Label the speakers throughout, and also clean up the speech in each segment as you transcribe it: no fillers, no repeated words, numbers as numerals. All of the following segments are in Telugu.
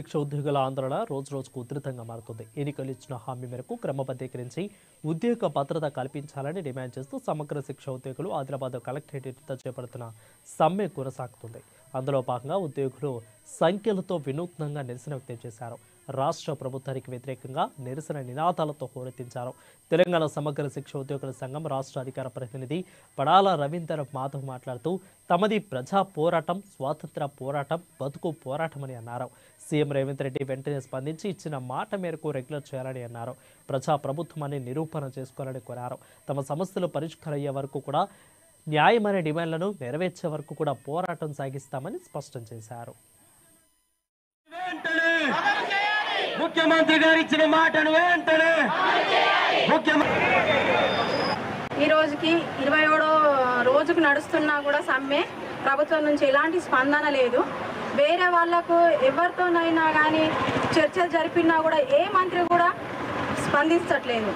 Speaker 1: శిక్ష ఉద్యోగుల ఆందోళన రోజు రోజుకు ఉధృతంగా మారుతుంది. ఎన్నికలు ఇచ్చిన హామీ మేరకు క్రమబద్ధీకరించి ఉద్యోగ భద్రత కల్పించాలని డిమాండ్ చేస్తూ సమగ్ర శిక్ష ఉద్యోగులు ఆదిలాబాద్ కలెక్టరేట్ చేపడుతున్న సమ్మె కొనసాగుతుంది. అందులో భాగంగా ఉద్యోగులు సంఖ్యలతో వినూత్నంగా నిరసన వ్యక్తం చేశారు. రాష్ట్ర ప్రభుత్వానికి వ్యతిరేకంగా నిరసన నినాదాలతో హోరెత్తించారు. తెలంగాణ సమగ్ర శిక్ష ఉద్యోగుల సంఘం రాష్ట్ర అధికార ప్రతినిధి పడాల రవీందర్ మాధవ్ మాట్లాడుతూ తమది ప్రజా పోరాటం, స్వాతంత్ర పోరాటం, బతుకు పోరాటం అని అన్నారు. సీఎం రేవంత్ రెడ్డి వెంటనే స్పందించి ఇచ్చిన మాట మేరకు రెగ్యులర్ చేయాలని అన్నారు. ప్రజా ప్రభుత్వాన్ని నిరూపణ చేసుకోవాలని కోరారు. తమ సమస్యలు పరిష్కారయ్యే వరకు కూడా న్యాయమైన డిమాండ్లను నెరవేర్చే వరకు కూడా పోరాటం సాగిస్తామని స్పష్టం చేశారు.
Speaker 2: ముఖ్యమంత్రి గారు ఇచ్చిన మాటను వెంటనే
Speaker 3: ఈ రోజుకి 27వ రోజుకు నడుస్తున్నా కూడా సమ్మె ప్రభుత్వం నుంచి ఎలాంటి స్పందన లేదు. వేరే వాళ్లకు ఎవరితోనైనా కానీ చర్చలు జరిపినా కూడా ఏ మంత్రి కూడా స్పందించట్లేదు.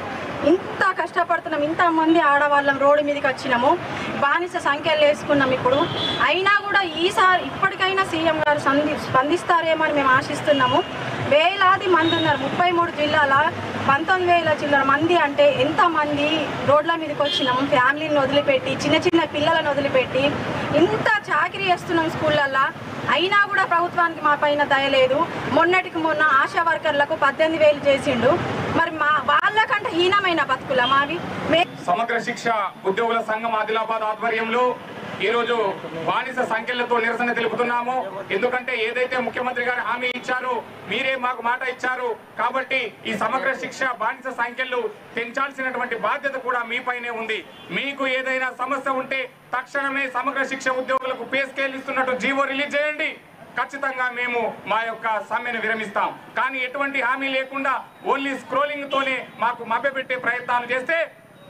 Speaker 3: ఇంత కష్టపడుతున్నాం, ఇంతమంది ఆడవాళ్ళం రోడ్డు మీదకి వచ్చినాము, బానిస సంఖ్యలు వేసుకున్నాం. ఇప్పుడు అయినా కూడా ఈసారి ఇప్పటికైనా సీఎం గారు స్పందిస్తారేమో అని మేము ఆశిస్తున్నాము. వేలాది మంది ఉన్నారు, 33 జిల్లాల 19,000 చిల్లర మంది. అంటే ఎంతమంది రోడ్ల మీదకి వచ్చినాము, ఫ్యామిలీని వదిలిపెట్టి, చిన్న చిన్న పిల్లలను వదిలిపెట్టి ఇంత చాకరీ చేస్తున్నాం స్కూళ్ళల్లో. అయినా కూడా ప్రభుత్వానికి మా పైన దయలేదు. మొన్నటికి మొన్న ఆశా వర్కర్లకు 18,000 చేసిండు. మరి వాళ్ళకంటే హీనమైన బతుకుల మావి.
Speaker 4: సమగ్ర శిక్ష ఉద్యోగుల సంఘం ఆదిలాబాద్ ఆధ్వర్యంలో ఈరోజు బానిస సంఖ్యలతో నిరసన తెలుపుతున్నాము. ఎందుకంటే ఏదైతే ముఖ్యమంత్రి గారు హామీ ఇచ్చారో, మీరే మాకు మాట ఇచ్చారు కాబట్టి ఈ సమగ్ర శిక్ష బానిస సంఖ్యలు పెంచాల్సినటువంటి బాధ్యత కూడా మీపైనే ఉంది. మీకు ఏదైనా సమస్య ఉంటే తక్షణమే సమగ్ర శిక్ష ఉద్యోగులకు పే స్కేల్ ఇస్తున్నట్టు జీవో రిలీజ్ చేయండి. ఖచ్చితంగా మేము మా యొక్క సమ్మెను విరమిస్తాం. కానీ ఎటువంటి హామీ లేకుండా ఓన్లీ స్క్రోలింగ్ తోనే మాకు మభ్యపెట్టే ప్రయత్నాలు చేస్తే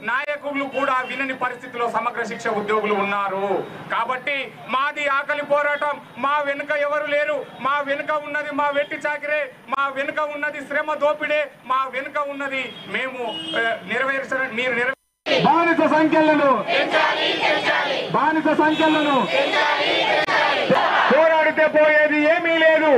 Speaker 4: నాయకులు కూడా వినని పరిస్థితిలో సమగ్ర శిక్ష ఉద్యోగులు ఉన్నారు. కాబట్టి మాది ఆకలి పోరాటం, మా వెనుక ఎవరు లేరు. మా వెనుక ఉన్నది మా వెట్టి చాకిరే, మా వెనుక ఉన్నది శ్రమ దోపిడే, మా వెనుక ఉన్నది మేము
Speaker 2: బానిస సంఖ్యలను పోరాడితే పోయేది ఏమీ లేదు.